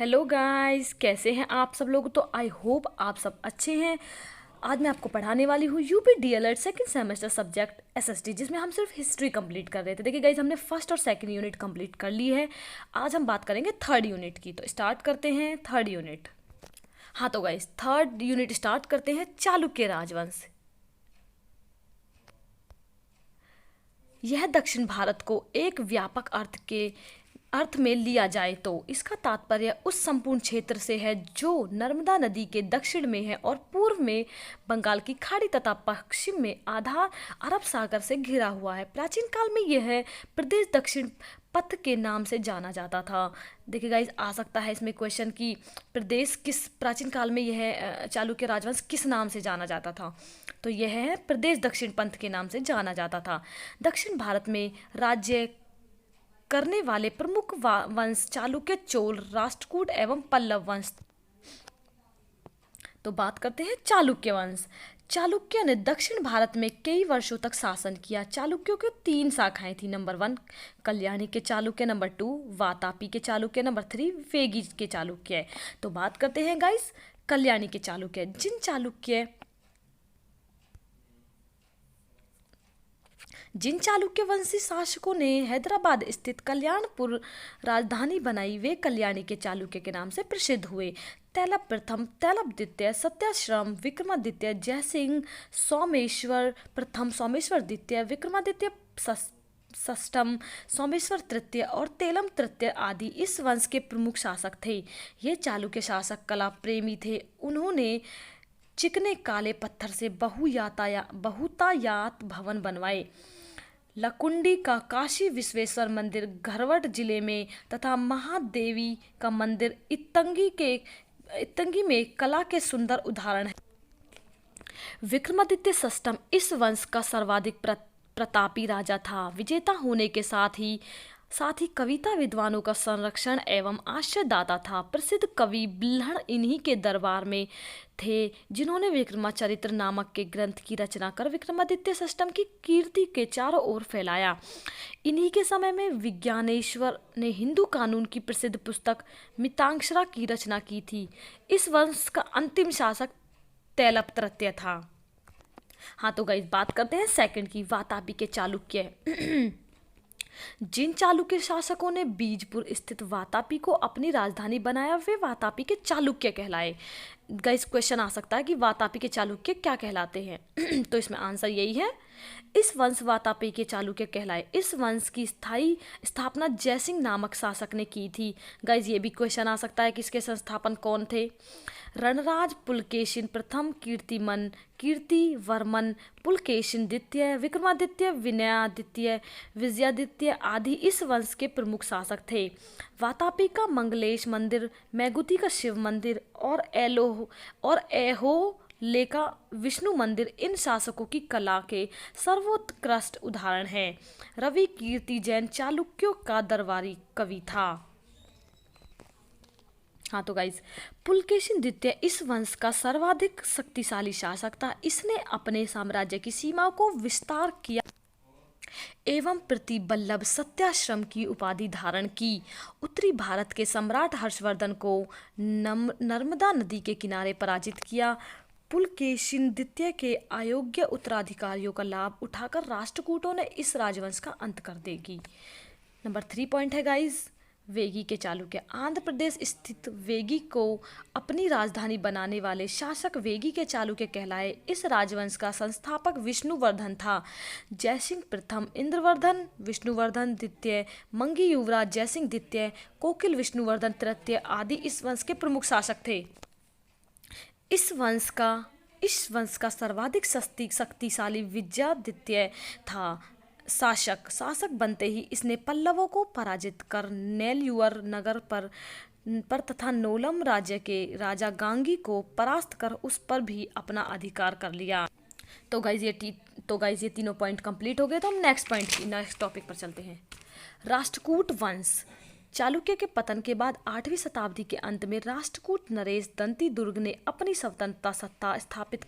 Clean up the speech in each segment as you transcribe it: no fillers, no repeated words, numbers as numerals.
Hello guys, कैसे हैं आप सब लोग। तो आई होप आप सब अच्छे हैं। आज मैं आपको पढ़ाने वाली हूँ UP DElEd second semester subject SST, जिसमें हम सिर्फ हिस्ट्री कंप्लीट कर रहे थे। देखिए गाइस, हमने फर्स्ट और सेकंड यूनिट कंप्लीट कर ली है। आज हम बात करेंगे थर्ड यूनिट की। तो स्टार्ट करते हैं थर्ड यूनिट। हाँ तो गाइस, थर्ड यूनिट स्टार्ट करते हैं। चालुक्य राजवंश। यह दक्षिण भारत को एक व्यापक अर्थ में लिया जाए तो इसका तात्पर्य उस संपूर्ण क्षेत्र से है जो नर्मदा नदी के दक्षिण में है और पूर्व में बंगाल की खाड़ी तथा पश्चिम में आधा अरब सागर से घिरा हुआ है। प्राचीन काल में यह प्रदेश दक्षिण पथ के नाम से जाना जाता था। देखिए गाइस, आ सकता है इसमें क्वेश्चन कि प्रदेश किस प्राचीन काल में यह चालुक्य राजवंश किस नाम से जाना जाता था। तो यह है प्रदेश दक्षिण पंथ के नाम से जाना जाता था। दक्षिण भारत में राज्य करने वाले प्रमुख वंश चालुक्य, चोल, राष्ट्रकूट एवं पल्लव वंश। तो बात करते हैं चालुक्य वंश। चालुक्य ने दक्षिण भारत में कई वर्षों तक शासन किया। चालुक्यों की 3 शाखाएं थी। नंबर 1 कल्याणी के चालुक्य, नंबर 2 वातापी के चालुक्य, नंबर 3 वेगी के चालुक्य। तो बात करते हैं गाइस कल्याणी के चालुक्य। जिन चालुक्य वंशी शासकों ने हैदराबाद स्थित कल्याणपुर राजधानी बनाई, वे कल्याणी के चालुक्य के नाम से प्रसिद्ध हुए। तैलप प्रथम, तैलप द्वितीय, सत्याश्रम, विक्रमादित्य, जयसिंह, सोमेश्वर प्रथम, सोमेश्वर द्वितीय, विक्रमादित्य षष्ठम, सोमेश्वर तृतीय और तेलम तृतीय आदि इस वंश के प्रमुख शासक थे। ये चालुक्य शासक कला प्रेमी थे। उन्होंने चिकने काले पत्थर से बहुतायात भवन बनवाए। लकुंडी का काशी विश्वेश्वर मंदिर घरवट जिले में तथा महादेवी का मंदिर इत्तंगी में कला के सुंदर उदाहरण है। विक्रमादित्य षष्ठम इस वंश का सर्वाधिक प्रतापी राजा था। विजेता होने के साथ ही कविता विद्वानों का संरक्षण एवं आश्रयदाता था। प्रसिद्ध कवि बिल्हण इन्हीं के दरबार में थे, जिन्होंने विक्रमाचरित्र नामक के ग्रंथ की रचना कर विक्रमादित्य षष्ठम की कीर्ति के चारों ओर फैलाया। इन्हीं के समय में विज्ञानेश्वर ने हिंदू कानून की प्रसिद्ध पुस्तक मिताक्षरा की रचना की थी। इस वंश का अंतिम शासक तैलप तृतीय था। हाँ तो गाइस, बात करते हैं सेकंड की, वातापी के चालुक्य। जिन चालुक्य शासकों ने बीजपुर स्थित वातापी को अपनी राजधानी बनाया, वे वातापी के चालुक्य कहलाए। गाइस, क्वेश्चन आ सकता है कि वातापी के चालुक्य क्या कहलाते हैं। तो इसमें आंसर यही है, इस वंश वातापी के चालुक्य कहलाए। इस वंश की स्थायी स्थापना जयसिंह नामक शासक ने की थी। गाइस, ये भी क्वेश्चन आ सकता है कि इसके संस्थापन कौन थे। रणराज पुलकेशिन प्रथम, कीर्तिवर्मन पुलकेशिन द्वितीय, विक्रमादित्य, विजयादित्य आदि इस वंश के प्रमुख शासक थे। वातापी का मंगलेश मंदिर, मैगुती का शिव मंदिर और ऐहोले का विष्णु मंदिर इन शासकों की कला के सर्वोत्कृष्ट उदाहरण हैं। रवि कीर्ति जैन चालुक्यों का दरबारी कवि था। हाँ तो गाइज, पुलकेशिन द्वितीय इस वंश का सर्वाधिक शक्तिशाली शासक था। इसने अपने साम्राज्य की सीमाओं को विस्तार किया एवं प्रतिबल्लभ सत्याश्रम की उपाधि धारण की। उत्तरी भारत के सम्राट हर्षवर्धन को नर्मदा नदी के किनारे पराजित किया। पुलकेशिन द्वितीय के अयोग्य उत्तराधिकारियों का लाभ उठाकर राष्ट्रकूटों ने इस राजवंश का अंत कर देगी। नंबर 3 पॉइंट है गाइज, वेगी के चालुक्य। आंध्र प्रदेश स्थित वेगी को अपनी राजधानी बनाने वाले शासक वेगी के चालुक्य कहलाए। इस राजवंश का संस्थापक विष्णुवर्धन था। जयसिंह प्रथम, इंद्रवर्धन, विष्णुवर्धन द्वितीय, मंगी युवराज जयसिंह द्वितीय, कोकिल विष्णुवर्धन तृतीय आदि इस वंश के प्रमुख शासक थे। इस वंश का सर्वाधिक शक्तिशाली विजयादित्य था। शासक बनते ही इसने पल्लवों को पराजित कर नेल्यूर नगर पर तथा नोलम राज्य के राजा गांगी को परास्त कर उस पर भी अपना अधिकार कर लिया। तो गाइज ये तीनों पॉइंट कंप्लीट हो गए। तो हम नेक्स्ट टॉपिक पर चलते हैं। राष्ट्रकूट वंश। चालुक्य के पतन के बाद 8वीं शताब्दी के अंत में राष्ट्रकूट नरेश दंती दुर्ग ने अपनी स्वतंत्रता सत्ता स्थापित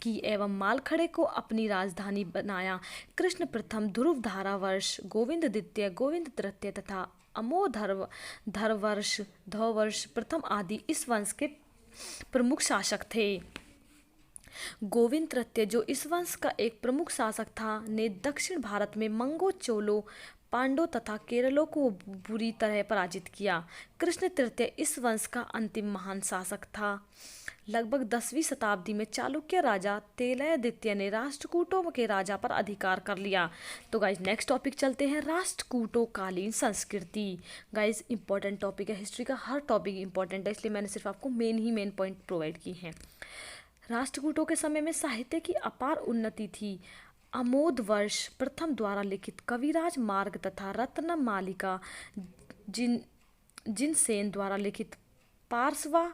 की एवं मालखड़े को अपनी राजधानी बनाया। कृष्ण प्रथम, ध्रुवधारा वर्ष, गोविंद द्वितीय, गोविंद तृतीय तथा धर्वर्ष प्रथम आदि इस वंश के प्रमुख शासक थे। गोविंद तृतीय, जो इस वंश का एक प्रमुख शासक था, ने दक्षिण भारत में मंगो, चोलो, पांडवों तथा केरलों को बुरी तरह पराजित किया। कृष्ण तृतीय इस वंश का अंतिम महान शासक था। लगभग 10वीं शताब्दी में चालुक्य राजा तेलय द्वितीय ने राष्ट्रकूटों के राजा पर अधिकार कर लिया। तो गाइज नेक्स्ट टॉपिक चलते हैं, राष्ट्रकूटों कालीन संस्कृति। गाइज इंपॉर्टेंट टॉपिक है, हिस्ट्री का हर टॉपिक इंपॉर्टेंट है, इसलिए मैंने सिर्फ आपको मेन पॉइंट प्रोवाइड की हैं। राष्ट्रकूटों के समय में साहित्य की अपार उन्नति थी। अमोधवर्ष प्रथम द्वारा लिखित कविराज मार्ग तथा रत्न मालिका, जिनसेन द्वारा लिखित पार्श्वा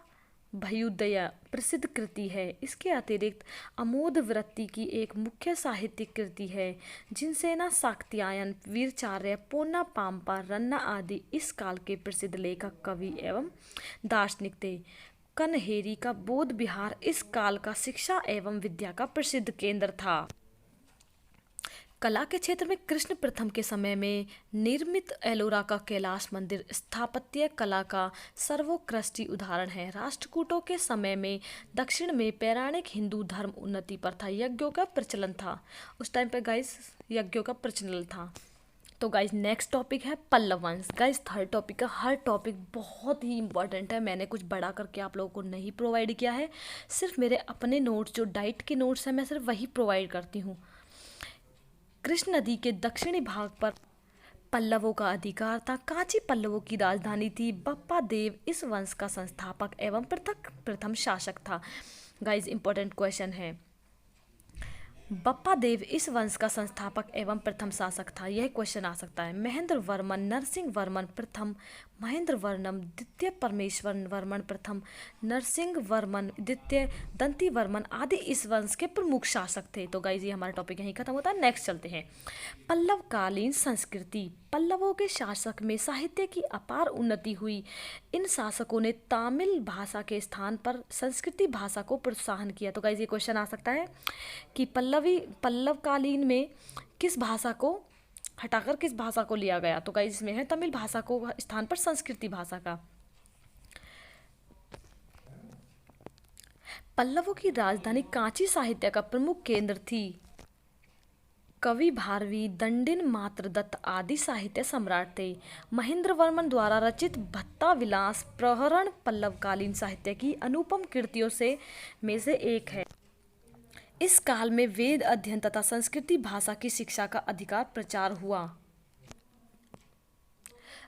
भयुदय प्रसिद्ध कृति है। इसके अतिरिक्त अमोध वृत्ति की एक मुख्य साहित्यिक कृति है। जिनसेना, शाक्त्यायन, वीरचार्य, पोन्ना पाम्पा, रन्ना आदि इस काल के प्रसिद्ध लेखक, कवि एवं दार्शनिक थे। कन्हेरी का बौद्ध विहार इस काल का शिक्षा एवं विद्या का प्रसिद्ध केंद्र था। कला के क्षेत्र में कृष्ण प्रथम के समय में निर्मित एलोरा का कैलाश मंदिर स्थापत्य कला का सर्वोत्कृष्ट उदाहरण है। राष्ट्रकूटों के समय में दक्षिण में पौराणिक हिंदू धर्म उन्नति पर था, यज्ञों का प्रचलन था। उस टाइम पे गाइस यज्ञों का प्रचलन था। तो गाइज नेक्स्ट टॉपिक है पल्लव वंश। गाइज थर्ड टॉपिक का हर टॉपिक बहुत ही इंपॉर्टेंट है, मैंने कुछ बड़ा करके आप लोगों को नहीं प्रोवाइड किया है, सिर्फ मेरे अपने नोट्स जो डाइट के नोट्स हैं मैं सिर्फ वही प्रोवाइड करती हूँ। कृष्ण नदी के दक्षिणी भाग पर पल्लवों का अधिकार था। कांची पल्लवों की राजधानी थी। बप्पा देव इस वंश का संस्थापक एवं प्रथम शासक था। गाइज इंपॉर्टेंट क्वेश्चन है, बप्पा देव इस वंश का संस्थापक एवं प्रथम शासक था, यह क्वेश्चन आ सकता है। महेंद्र वर्मन, नरसिंह वर्मन प्रथम, महेंद्र वर्मन द्वितीय, परमेश्वर वर्मन प्रथम, नरसिंह वर्मन द्वितीय, दंती वर्मन आदि इस वंश के प्रमुख शासक थे। तो गाइज ये हमारा टॉपिक यहीं खत्म होता है। नेक्स्ट चलते हैं, पल्लवकालीन संस्कृति। पल्लवों के शासक में साहित्य की अपार उन्नति हुई। इन शासकों ने तमिल भाषा के स्थान पर संस्कृत भाषा को प्रोत्साहन किया। तो गाइज ये क्वेश्चन आ सकता है कि पल्लवकालीन में किस भाषा को हटाकर किस भाषा को लिया गया। तो गाइज इसमें है तमिल भाषा को स्थान पर संस्कृत भाषा का। पल्लवों की राजधानी कांची साहित्य का प्रमुख केंद्र थी। कवि भारवी, दंडिन, मात्रदत्त आदि साहित्य सम्राट थे। महेंद्र वर्मन द्वारा रचित भत्ता विलास प्रहरण पल्लवकालीन साहित्य की अनुपम कृतियों में से एक है। इस काल में वेद अध्ययन तथा संस्कृत भाषा की शिक्षा का अधिकार प्रचार हुआ।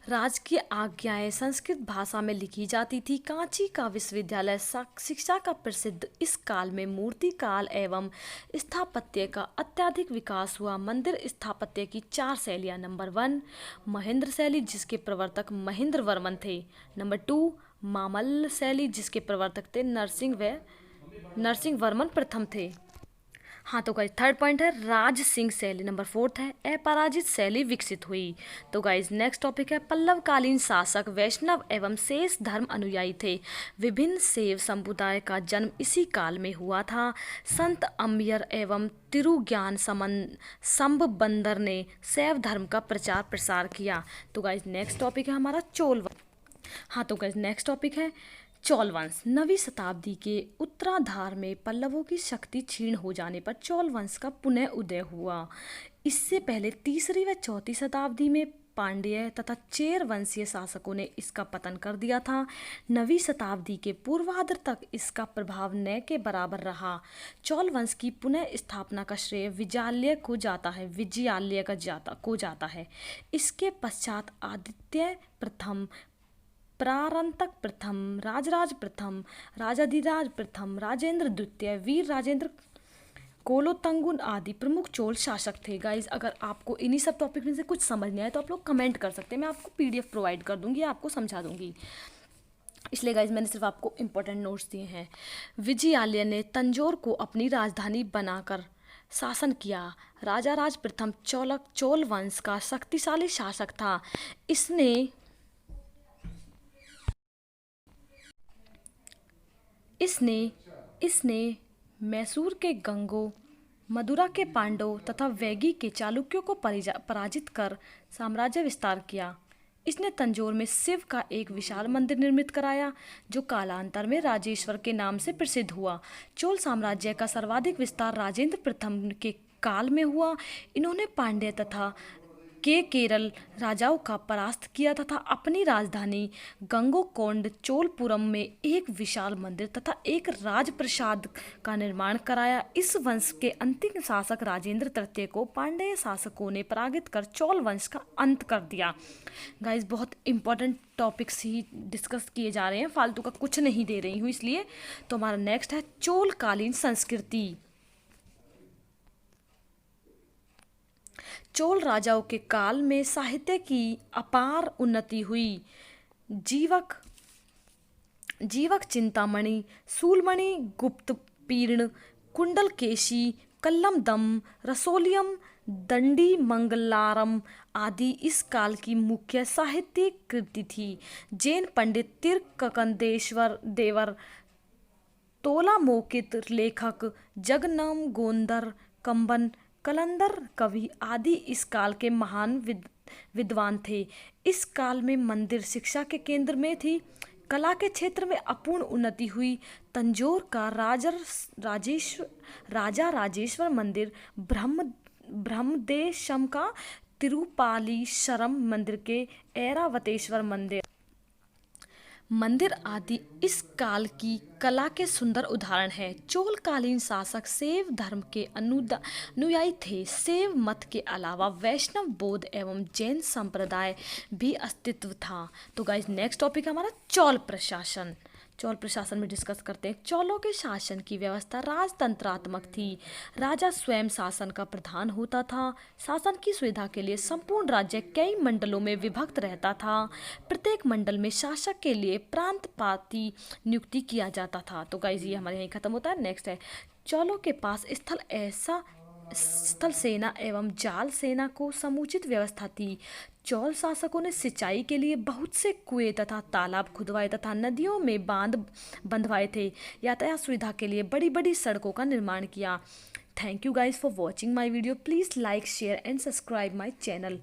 राजकीय आज्ञाएं संस्कृत भाषा में लिखी जाती थी। कांची का विश्वविद्यालय शिक्षा का प्रसिद्ध। इस काल में मूर्ति काल एवं स्थापत्य का अत्यधिक विकास हुआ। मंदिर स्थापत्य की 4 शैलियाँ। नंबर 1 महेंद्र शैली, जिसके प्रवर्तक महेंद्र वर्मन थे। नंबर 2 मामल्ल शैली, जिसके प्रवर्तक थे नरसिंह वर्मन प्रथम थे। हाँ, तो गाइज थर्ड पॉइंट है राज सिंह शैली। नंबर 4 है अपराजित शैली विकसित हुई। तो गाइज नेक्स्ट टॉपिक है पल्लवकालीन शासक वैष्णव एवं शेष धर्म अनुयायी थे। विभिन्न शैव समुदाय का जन्म इसी काल में हुआ था। संत अम्बियर एवं तिरुज्ञान संबंदर ने शैव धर्म का प्रचार प्रसार किया। तो गाइज नेक्स्ट टॉपिक है हमारा चोल वंश। हाँ, तो गाइज नेक्स्ट टॉपिक है चोल वंश। 9वीं शताब्दी के उत्तरार्ध में पल्लवों की शक्ति क्षीण हो जाने पर चोल वंश का पुनः उदय हुआ। इससे पहले 3री व 4थी शताब्दी में पांड्य तथा चेर वंशीय शासकों ने इसका पतन कर दिया था। 9वीं शताब्दी के पूर्वार्ध तक इसका प्रभाव न के बराबर रहा। चोल वंश की पुनः स्थापना का श्रेय विजयालय को जाता है। इसके पश्चात आदित्य प्रथम, प्रारंतक प्रथम, राजराज प्रथम, राजाधिराज प्रथम, राजेंद्र द्वितीय, वीर राजेंद्र, कोलोतंगुन आदि प्रमुख चोल शासक थे। गाइज अगर आपको इन्हीं सब टॉपिक में से कुछ समझ नहीं आए तो आप लोग कमेंट कर सकते हैं, मैं आपको PDF प्रोवाइड कर दूंगी, आपको समझा दूंगी। इसलिए गाइज मैंने सिर्फ आपको इंपॉर्टेंट नोट्स दिए हैं। विजयालय ने तंजौर को अपनी राजधानी बनाकर शासन किया। राजाराज प्रथम चोल वंश का शक्तिशाली शासक था। इसने मैसूर के गंगों, मदुरा के पांडवों तथा वैगी के चालुक्यों को पराजित कर साम्राज्य विस्तार किया। इसने तंजौर में शिव का एक विशाल मंदिर निर्मित कराया जो कालांतर में राजेश्वर के नाम से प्रसिद्ध हुआ। चोल साम्राज्य का सर्वाधिक विस्तार राजेंद्र प्रथम के काल में हुआ। इन्होंने पांड्य तथा के केरल राजाओं का परास्त किया तथा अपनी राजधानी गंगोकोंड चोलपुरम में एक विशाल मंदिर तथा एक राजप्रसाद का निर्माण कराया। इस वंश के अंतिम शासक राजेंद्र तृतीय को पांड्य शासकों ने पराजित कर चोल वंश का अंत कर दिया। गाइस बहुत इंपॉर्टेंट टॉपिक्स ही डिस्कस किए जा रहे हैं, फालतू का कुछ नहीं दे रही हूँ इसलिए। तो हमारा नेक्स्ट है चोलकालीन संस्कृति। चोल राजाओं के काल में साहित्य की अपार उन्नति हुई। जीवक चिंतामणि, शूलमणि, गुप्तपीर्ण, कुंडलकेशी, कल्लमदम, रसोलियम, दंडी मंगलारम आदि इस काल की मुख्य साहित्यिक कृति थी। जैन पंडित तिरकंदेश्वर देवर, तोलामोकित लेखक, जगन्नाम गोंदर, कंबन, कलंदर कवि आदि इस काल के महान विद्वान थे। इस काल में मंदिर शिक्षा के केंद्र में थी। कला के क्षेत्र में अपूर्ण उन्नति हुई। तंजौर का राजा राजेश्वर मंदिर, ब्रह्मदेशम का तिरुपालीश्वरम मंदिर के ऐरावतेश्वर मंदिर आदि इस काल की कला के सुंदर उदाहरण हैं। चोलकालीन शासक शैव धर्म के अनुयायी थे। शैव मत के अलावा वैष्णव, बौद्ध एवं जैन संप्रदाय भी अस्तित्व था। तो गाइस नेक्स्ट टॉपिक हमारा चोल प्रशासन। चोल प्रशासन में डिस्कस करते हैं। चोलों के शासन की व्यवस्था राजतंत्रात्मक थी। राजा स्वयं शासन का प्रधान होता था। शासन की सुविधा के लिए संपूर्ण राज्य कई मंडलों में विभक्त रहता था। प्रत्येक मंडल में शासक के लिए प्रांत पाती नियुक्ति किया जाता था। तो गाइस ये हमारे यहीं खत्म होता है। नेक्स्ट है चोलों के पास स्थल सेना एवं जाल सेना को समुचित व्यवस्था थी। चोल शासकों ने सिंचाई के लिए बहुत से कुएं तथा तालाब खुदवाए तथा नदियों में बांध बंधवाए थे। यातायात सुविधा के लिए बड़ी बड़ी सड़कों का निर्माण किया। Thank you guys for watching my video. Please like, share and subscribe my channel.